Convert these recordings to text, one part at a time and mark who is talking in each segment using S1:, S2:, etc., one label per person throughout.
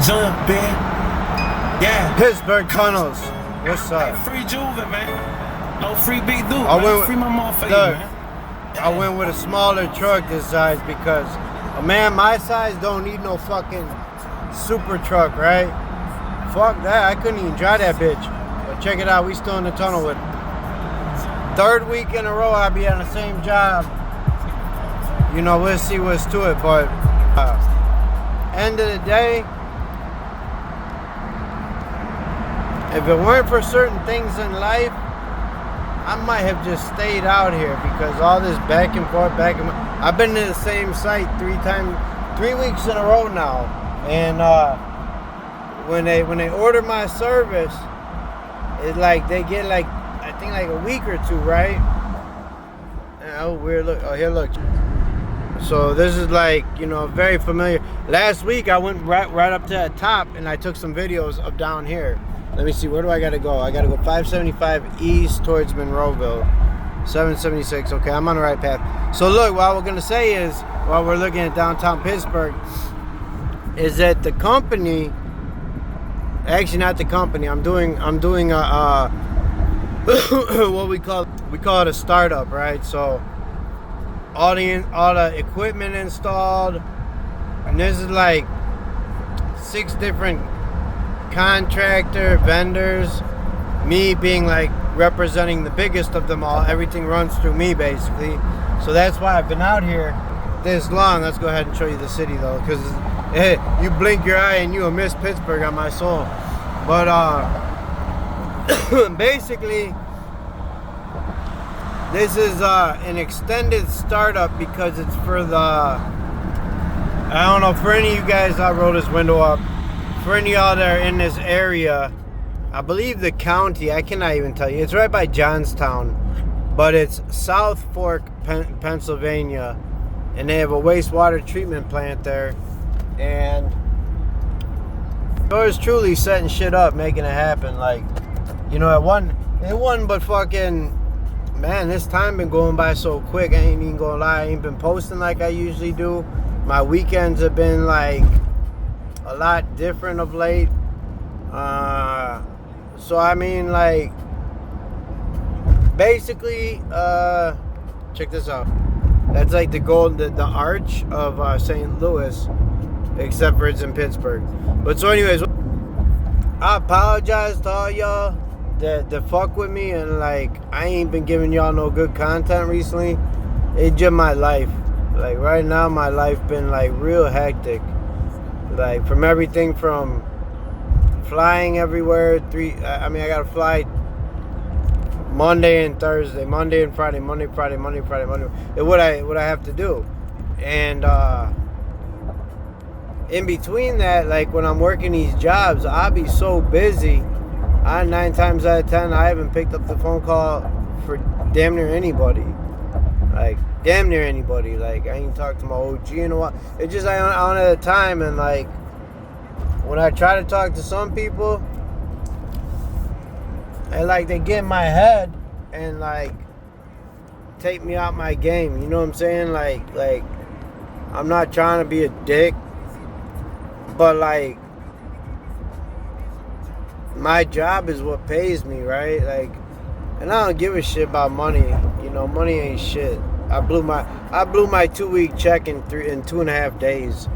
S1: Jump in. Yeah.
S2: Pittsburgh tunnels. What's up?
S1: Hey, free Juve, man. No free Big Dude.
S2: I went with,
S1: free my motherfucker,
S2: look,
S1: man.
S2: I went with a smaller truck this size because a man my size don't need no fucking super truck, right? Fuck that. I couldn't even drive that bitch. But check it out. We still in the tunnel with it. Third week in a row I'll be on the same job. You know, we'll see what's to it. But end of the day, if it weren't for certain things in life, I might have just stayed out here because all this back and forth. I've been to the same site 3 weeks in a row now. And when they order my service, it's like they get like, I think like a week or 2, right? Oh, weird look. Oh, here, look. So this is like, you know, very familiar. Last week I went right up to the top and I took some videos of down here. Let me see, where do I gotta go? I gotta go 575 east towards Monroeville. 776, okay, I'm on the right path. So look, what we're gonna say is, while we're looking at downtown Pittsburgh, is that the company, actually not the company, I'm doing a what we call it a startup, right? So all the equipment installed, and this is like 6 different contractor, vendors, me being like representing the biggest of them all. Everything runs through me basically. So that's why I've been out here this long. Let's go ahead and show you the city though, because hey, you blink your eye and you'll miss Pittsburgh on my soul. But basically this is an extended startup because it's for the, I don't know, for any of you guys, I roll this window up. For any of y'all that are in this area, I believe the county, I cannot even tell you. It's right by Johnstown, but it's South Fork, Pennsylvania, and they have a wastewater treatment plant there. And yours truly setting shit up, making it happen. Like, you know, it wasn't but fucking, man, this time been going by so quick. I ain't even gonna lie, I ain't been posting like I usually do. My weekends have been like a lot different of late. So I mean, like, basically, check this out. That's like the arch of St. Louis, except for it's in Pittsburgh. But so anyways, I apologize to all y'all that fuck with me, and like, I ain't been giving y'all no good content recently. It's just my life. Like right now, my life been like real hectic. Like from everything from flying everywhere. I gotta fly Monday and Thursday, Monday and Friday, Monday, Friday, Monday, Friday, Monday. It's what I have to do. And in between that, like when I'm working these jobs, I'll be so busy. 9 times out of 10, I haven't picked up the phone call for damn near anybody. Like damn near anybody. Like I ain't talked to my OG in a while. It's just I don't have the time, and like when I try to talk to some people, and like they get in my head and like take me out my game. You know what I'm saying? Like I'm not trying to be a dick, but like my job is what pays me, right? Like, and I don't give a shit about money. You know, money ain't shit. I blew my 2-week check in 2.5 days.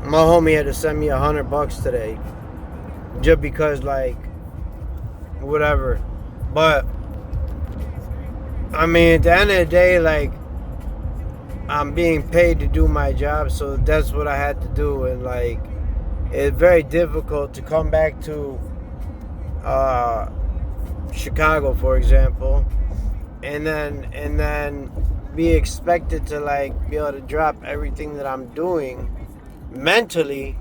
S2: My homie had to send me $100 today, just because, like, whatever. But I mean, at the end of the day, like, I'm being paid to do my job, so that's what I had to do. And like, it's very difficult to come back to Chicago, for example, and then be expected to like be able to drop everything that I'm doing mentally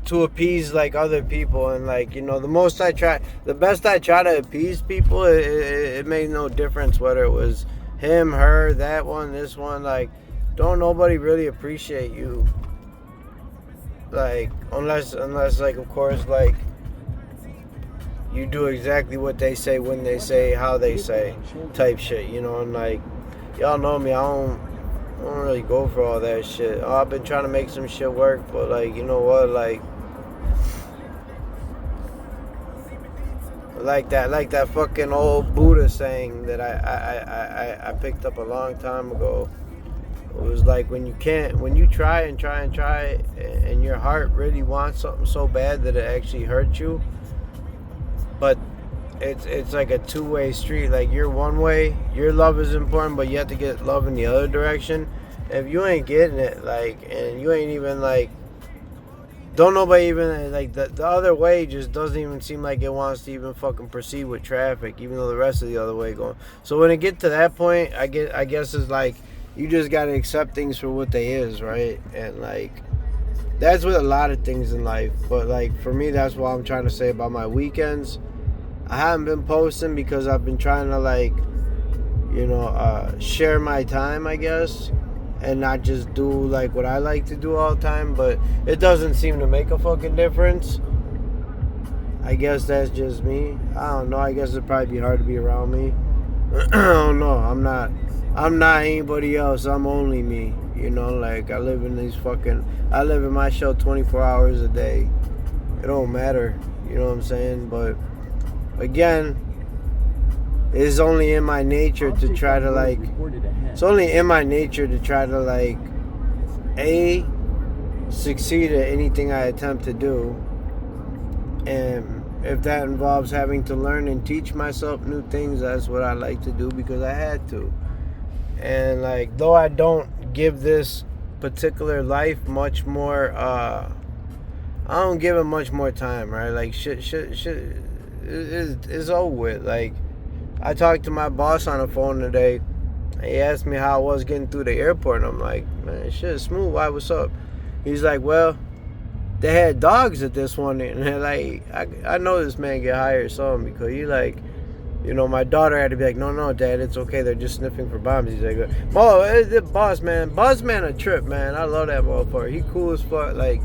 S2: to appease like other people. And like, you know, the best I try to appease people, it made no difference whether it was him, her, that one, this one. Like, don't nobody really appreciate you, like, unless like, of course, like, you do exactly what they say, when they say, how they say, type shit, you know. And like, y'all know me, I I don't really go for all that shit. Oh, I've been trying to make some shit work, but like, you know what, like that fucking old Buddha saying that I picked up a long time ago. It was like when you try and try and try, and your heart really wants something so bad that it actually hurts you. But it's like a two-way street. Like, you're one way, your love is important, but you have to get love in the other direction. If you ain't getting it, like, and you ain't even like, don't nobody even like the other way just doesn't even seem like it wants to even fucking proceed with traffic, even though the rest of the other way going. So when it get to that point, I guess it's like you just gotta accept things for what they is, right? And like that's with a lot of things in life. But like for me, that's what I'm trying to say about my weekends. I haven't been posting because I've been trying to like, share my time, I guess, and not just do like what I like to do all the time. But it doesn't seem to make a fucking difference. I guess that's just me. I don't know. I guess it'd probably be hard to be around me. I don't know. I'm not anybody else. I'm only me. Like I live in my shell 24 hours a day. It don't matter. You know what I'm saying? But again, it's only in my nature to try to like, succeed at anything I attempt to do. And if that involves having to learn and teach myself new things, that's what I like to do because I had to. And like, though I don't give this particular life much more, I don't give it much more time, right? Like shit it's over with. Like, I talked to my boss on the phone today. He asked me how I was getting through the airport, and I'm like, man, shit is smooth. Why, what's up? He's like, well, they had dogs at this one, and they're like, I know this man get hired something because he like, my daughter had to be like, no, Dad, it's okay. They're just sniffing for bombs. He's like, oh, it's the boss man. Boss man a trip, man. I love that motherfucker. He cool as fuck. Like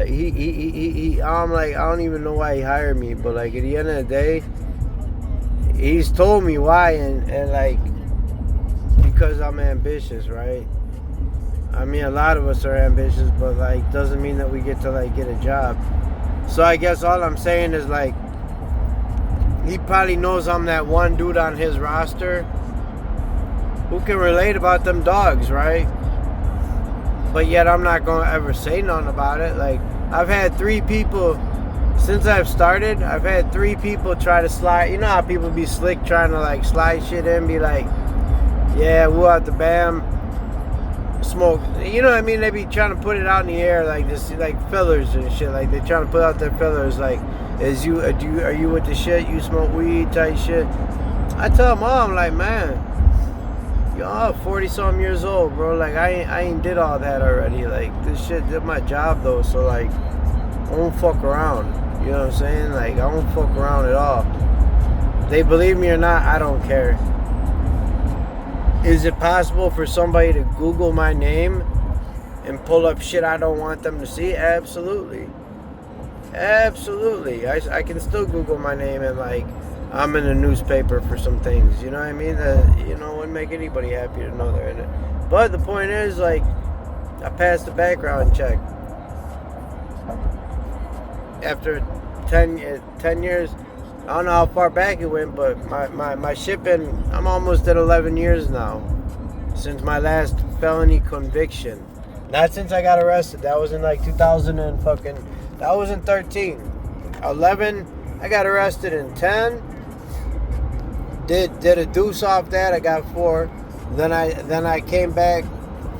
S2: he I'm like, I don't even know why he hired me, but like at the end of the day, he's told me why, and like, because I'm ambitious, right? I mean, a lot of us are ambitious, but like doesn't mean that we get to like get a job. So I guess all I'm saying is like, he probably knows I'm that one dude on his roster who can relate about them dogs, right? But yet I'm not gonna ever say nothing about it. Like, I've had 3 people since I've started. I've had 3 people try to slide. You know how people be slick trying to like slide shit in, be like, yeah, we'll have to bam smoke. You know what I mean? They be trying to put it out in the air like this, like fillers and shit. Like they trying to put out their fillers. Like, are you with the shit? You smoke weed type shit? I tell them all, I'm like, man, y'all 40 something years old, bro. Like I ain't did all that already. Like this shit did my job though. So like, I won't fuck around. You know what I'm saying? Like I won't fuck around at all. They believe me or not, I don't care. Is it possible for somebody to Google my name and pull up shit I don't want them to see? Absolutely. Absolutely. I can still Google my name and like, I'm in the newspaper for some things. You know what I mean? Wouldn't make anybody happy to know they're in it. But the point is, like, I passed the background check. After 10 years, I don't know how far back it went, but my shipping, I'm almost at 11 years now since my last felony conviction. Not since I got arrested. That was in like 2000 and fucking, that was in 13. 11, I got arrested in 10. Did a deuce off that. I got 4. Then I came back,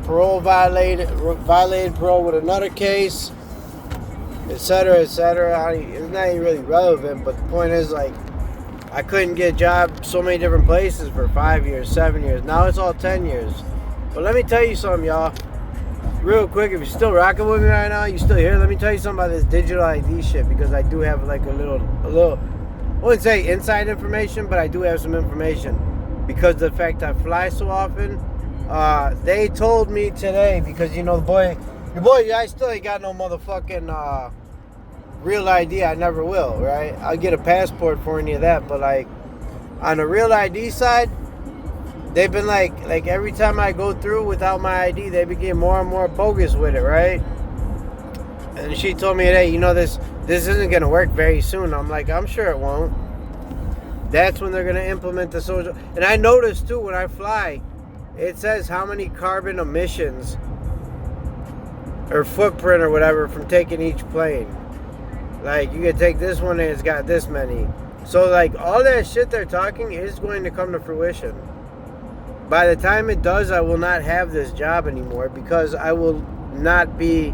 S2: violated parole with another case, etc. It's not even really relevant, but the point is, like, I couldn't get a job so many different places for 5 years, 7 years. Now it's all 10 years. But let me tell you something, y'all. Real quick, if you're still rocking with me right now, you still here, let me tell you something about this digital ID shit, because I do have like a little, I wouldn't say inside information, but I do have some information. Because of the fact I fly so often, they told me today, because your boy, I still ain't got no motherfucking real ID. I never will, right? I'll get a passport for any of that, but like on the real ID side, they've been like every time I go through without my ID, they begin more and more bogus with it, right? And she told me, hey, you know, this isn't gonna work very soon. I'm like, I'm sure it won't. That's when they're gonna implement the social. And I noticed too when I fly, it says how many carbon emissions or footprint or whatever from taking each plane. Like you can take this one and it's got this many. So like all that shit they're talking is going to come to fruition. By the time it does, I will not have this job anymore because I will not be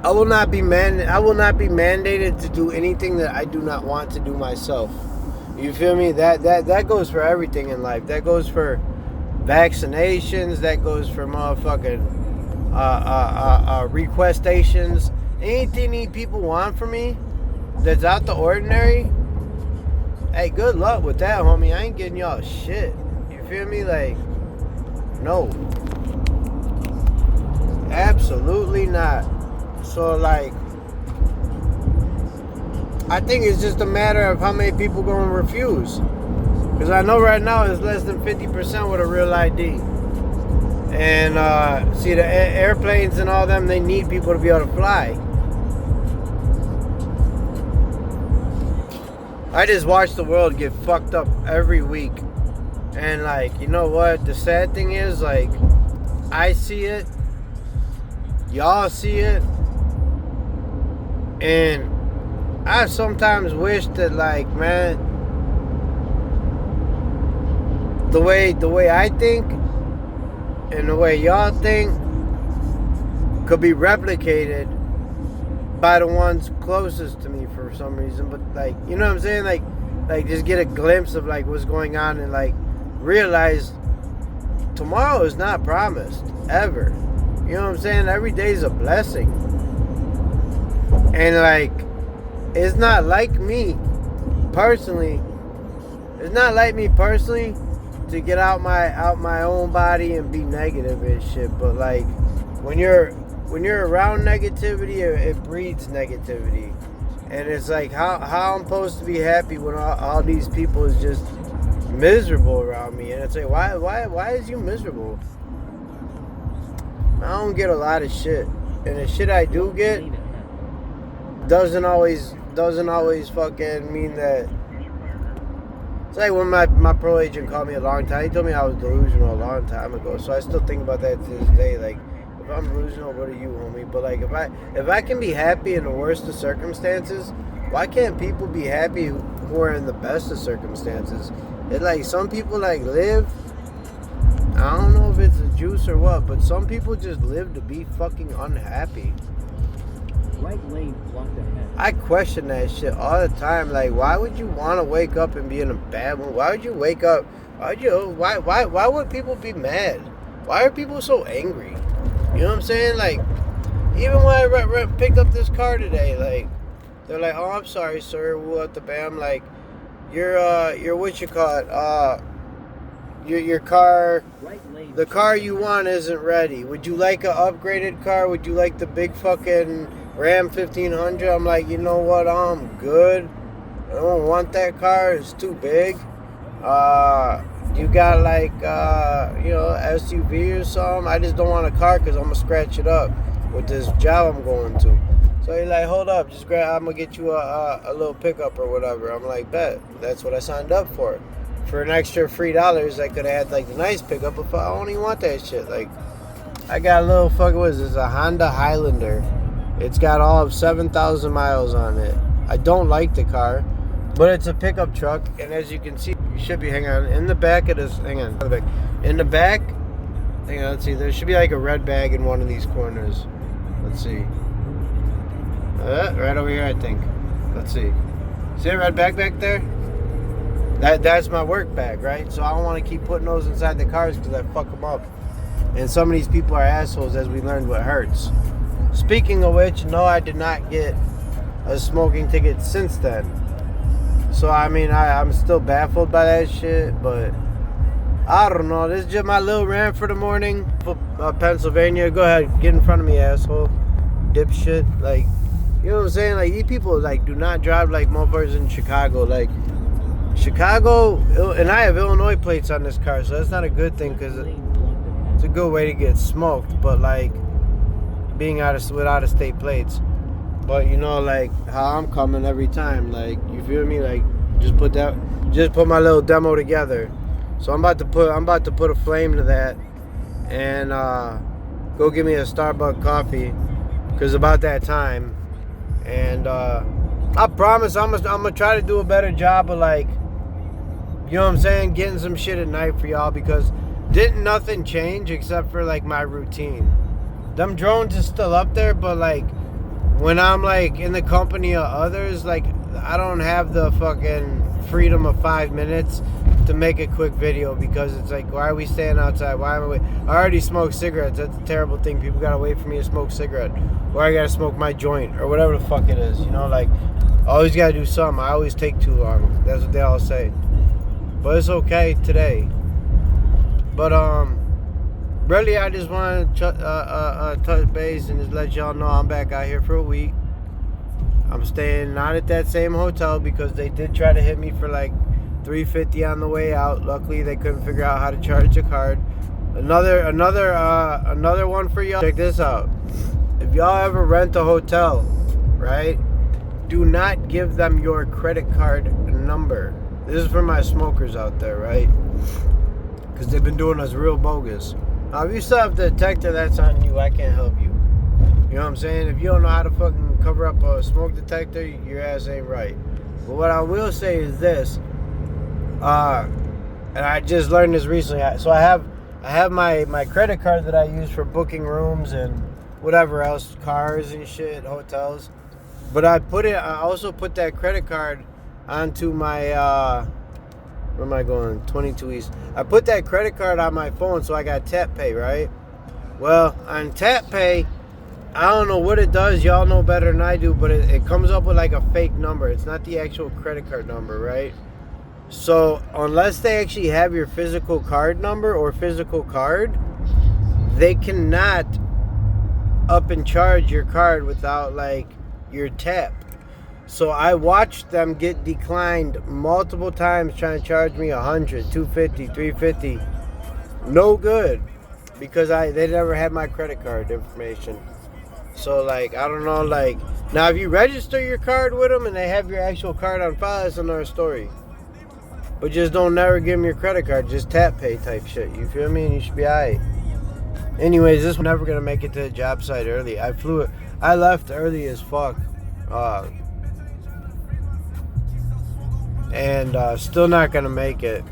S2: mandated to do anything that I do not want to do myself. You feel me? That goes for everything in life. That goes for vaccinations. That goes for motherfucking requestations. Anything these people want from me that's out the ordinary. Hey, good luck with that, homie. I ain't getting y'all shit. You feel me? Like, no. Absolutely not. So, like, I think it's just a matter of how many people going to refuse. Because I know right now it's less than 50% with a real ID. And, see, the airplanes and all them, they need people to be able to fly. I just watch the world get fucked up every week. And, like, you know what? The sad thing is, like, I see it. Y'all see it. And I sometimes wish that, like, man, the way I think and the way y'all think could be replicated by the ones closest to me for some reason. But, like, you know what I'm saying? Like just get a glimpse of, like, what's going on and, like, realize tomorrow is not promised, ever. You know what I'm saying? Every day is a blessing. And, like, it's not like me personally. It's not like me personally to get out my own body and be negative and shit. But, like, when you're around negativity, it breeds negativity. And it's like how I'm supposed to be happy when all these people is just miserable around me. And it's like, why is you miserable? I don't get a lot of shit. And the shit I do get doesn't always fucking mean that. It's like when my pro agent called me a long time. He told me I was delusional a long time ago. So I still think about that to this day. Like, if I'm delusional, what are you, homie? But, like, if I can be happy in the worst of circumstances, why can't people be happy who are in the best of circumstances? It's like some people, like, live. I don't know if it's a juice or what, but some people just live to be fucking unhappy.
S3: Right lane blocked ahead.
S2: I question that shit all the time. Like, why would you want to wake up and be in a bad mood? Why would you wake up? Why would people be mad? Why are people so angry? You know what I'm saying? Like, even when I picked up this car today, like, they're like, "Oh, I'm sorry, sir." Woo at the bam. Like, your what you call it? Your car, the car you want isn't ready. Would you like an upgraded car? Would you like the big fucking Ram 1500? I'm like, you know what? I'm good. I don't want that car. It's too big. You got like, SUV or something? I just don't want a car because I'm going to scratch it up with this job I'm going to. So he's like, hold up, I'm going to get you a little pickup or whatever. I'm like, bet. That's what I signed up for. For an extra $3, I could have had, like, the nice pickup, but I don't even want that shit. Like, I got a little fucking, what is this, a Honda Highlander. It's got all of 7,000 miles on it. I don't like the car, but it's a pickup truck, and as you can see, you should be, hang on, in the back of this, in the back, hang on, let's see, there should be, like, a red bag in one of these corners. Let's see. Right over here, I think. Let's see. See that red bag back there? That's my work bag, right? So I don't want to keep putting those inside the cars because I fuck them up. And some of these people are assholes, as we learned what hurts. Speaking of which, no, I did not get a smoking ticket since then. So, I mean, I'm still baffled by that shit, but I don't know. This is just my little rant for the morning. Pennsylvania, go ahead, get in front of me, asshole. Dipshit. Like, you know what I'm saying? Like, these people, like, do not drive like motherfuckers in Chicago. Like, Chicago, and I have Illinois plates on this car, so that's not a good thing because it's a good way to get smoked. But like being with out of state plates. But you know, like how I'm coming every time. Like, you feel me? Like just put my little demo together. So I'm about to put a flame to that, and go get me a Starbucks coffee, cause about that time. And I promise I'm gonna try to do a better job of, like, you know what I'm saying, getting some shit at night for y'all, because didn't nothing change except for like my routine. Them drones is still up there, but like when I'm like in the company of others, like I don't have the fucking freedom of 5 minutes to make a quick video, because it's like, why are we staying outside? Why am I waiting? I already smoke cigarettes. That's a terrible thing. People gotta wait for me to smoke a cigarette, or I gotta smoke my joint, or whatever the fuck it is. You know, like I always gotta do something. I always take too long. That's what they all say. But it's okay today. But really, I just want to touch base and just let y'all know I'm back out here for a week. I'm staying not at that same hotel, because they did try to hit me for like $350 on the way out. Luckily, they couldn't figure out how to charge the card. Another one for y'all. Check this out. If y'all ever rent a hotel, right? Do not give them your credit card number. This is for my smokers out there, right? Because they've been doing us real bogus. Now, if you still have the detector, that's on you. I can't help you. You know what I'm saying? If you don't know how to fucking cover up a smoke detector, your ass ain't right. But what I will say is this, and I just learned this recently. So I have my credit card that I use for booking rooms and whatever else, cars and shit, hotels. But I also put that credit card onto my where am I going? 22 East. I put that credit card on my phone, so I got Tap Pay, right? Well, on Tap Pay, I don't know what it does. Y'all know better than I do, but it comes up with like a fake number. It's not the actual credit card number, right? So unless they actually have your physical card number or physical card, they cannot up and charge your card without like your tap. So I watched them get declined multiple times, trying to charge me $100, $250, $350. No good, because they never had my credit card information. So like, I don't know, like, now if you register your card with them and they have your actual card on file, that's another story. But just don't never give them your credit card, just Tap Pay type shit. You feel me? And you should be alright. Anyways, this one's never gonna make it to the job site early. I left early as fuck. And still not gonna make it.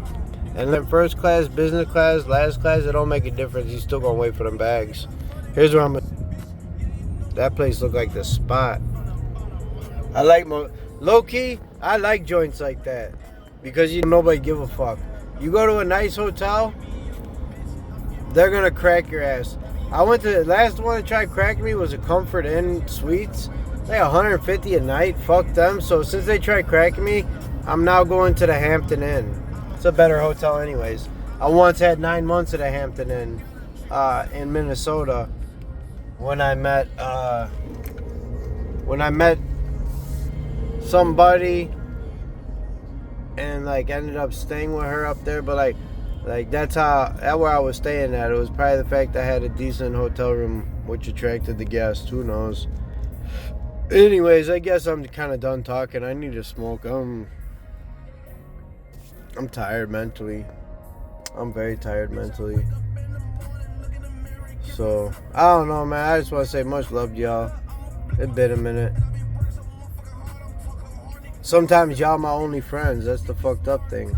S2: And then first class, business class, last class, it don't make a difference. You still gonna wait for them bags. Here's where that place look like the spot. I like low key. I like joints like that, because nobody give a fuck. You go to a nice hotel, they're gonna crack your ass. I went to the last one that tried cracking me was a Comfort Inn Suites. Like $150 a night. Fuck them. So since they tried cracking me, I'm now going to the Hampton Inn. It's a better hotel anyways. I once had 9 months at a Hampton Inn in Minnesota when I met somebody, and like ended up staying with her up there. But like that's where I was staying at. It was probably the fact I had a decent hotel room, which attracted the guests. Who knows? Anyways, I guess I'm kind of done talking. I need to smoke. I'm tired mentally. I'm very tired mentally. So, I don't know, man. I just want to say much love to y'all. It's been a minute. Sometimes y'all my only friends. That's the fucked up thing.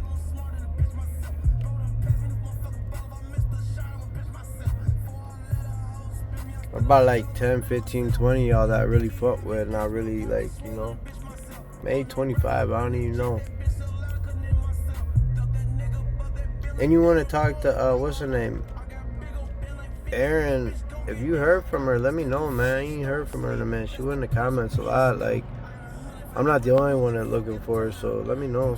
S2: About like 10, 15, 20 y'all that I really fuck with, and I really like, you know. Maybe 25, I don't even know. And you want to talk to, what's her name? Erin. If you heard from her, let me know, man. I ain't heard from her in a minute. She was in the comments a lot. Like, I'm not the only one that's looking for her, so let me know.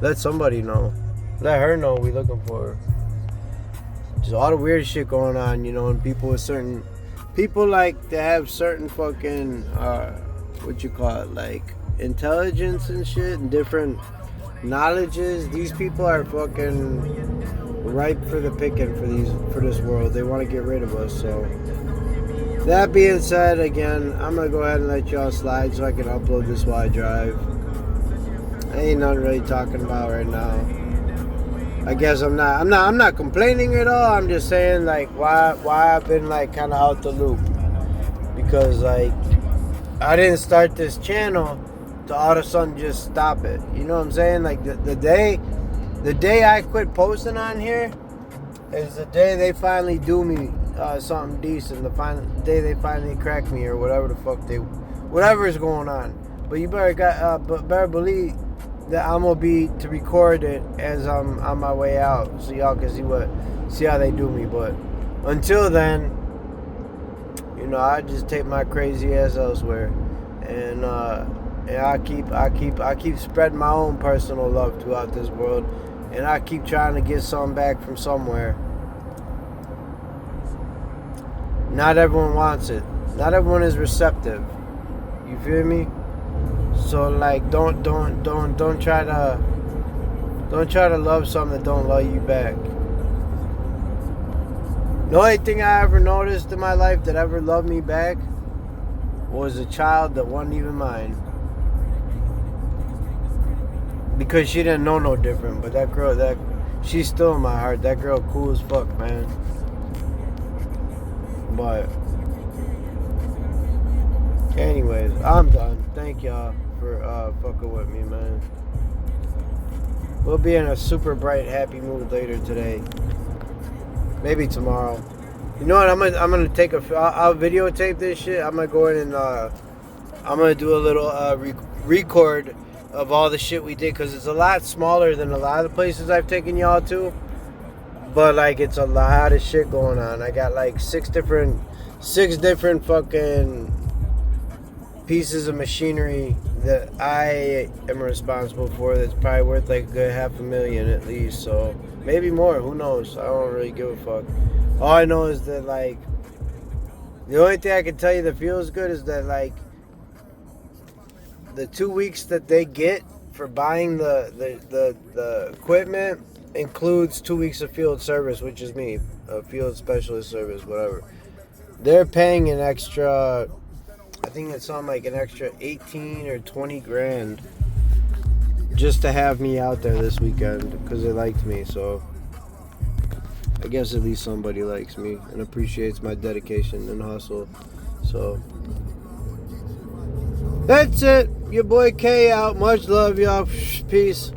S2: Let somebody know. Let her know we looking for her. Just all the weird shit going on, you know, and people like to have certain fucking, what you call it, like, intelligence and shit, and different knowledge is, these people are fucking ripe for the picking for this world. They want to get rid of us. So that being said, again, I'm gonna go ahead and let y'all slide so I can upload this while I drive. Ain't nothing really talking about right now. I guess I'm not complaining at all. I'm just saying like why I've been like kind of out the loop, because like I didn't start this channel to all of a sudden just stop it. You know what I'm saying? Like the day I quit posting on here is the day they finally do me something decent. The day they finally crack me or whatever the fuck whatever is going on. But you better believe that I'm gonna be to record it as I'm on my way out, so y'all can see how they do me. But until then, you know, I just take my crazy ass elsewhere, and I keep spreading my own personal love throughout this world, and I keep trying to get something back from somewhere. Not everyone wants it. Not everyone is receptive. You feel me? So like, don't try to love something that don't love you back. The only thing I ever noticed in my life that ever loved me back was a child that wasn't even mine. Because she didn't know no different. But that girl, she's still in my heart. That girl cool as fuck, man. But anyways, I'm done. Thank y'all for fucking with me, man. We'll be in a super bright, happy mood later today. Maybe tomorrow. You know what? I'm gonna take I'll videotape this shit. I'm gonna go in and I'm gonna do a little record of all the shit we did, because it's a lot smaller than a lot of the places I've taken y'all to. But like, it's a lot of shit going on. I got like six different fucking pieces of machinery that I am responsible for, that's probably worth like a good $500,000 at least. So maybe more, who knows? I don't really give a fuck. All I know is that like, the only thing I can tell you that feels good is that like, the 2 weeks that they get for buying the equipment includes 2 weeks of field service, which is me, a field specialist service, whatever. They're paying an extra, I think it's on like an extra 18 or 20 grand just to have me out there this weekend, because they liked me. So I guess at least somebody likes me and appreciates my dedication and hustle. So that's it. Your boy K out. Much love, y'all. Peace.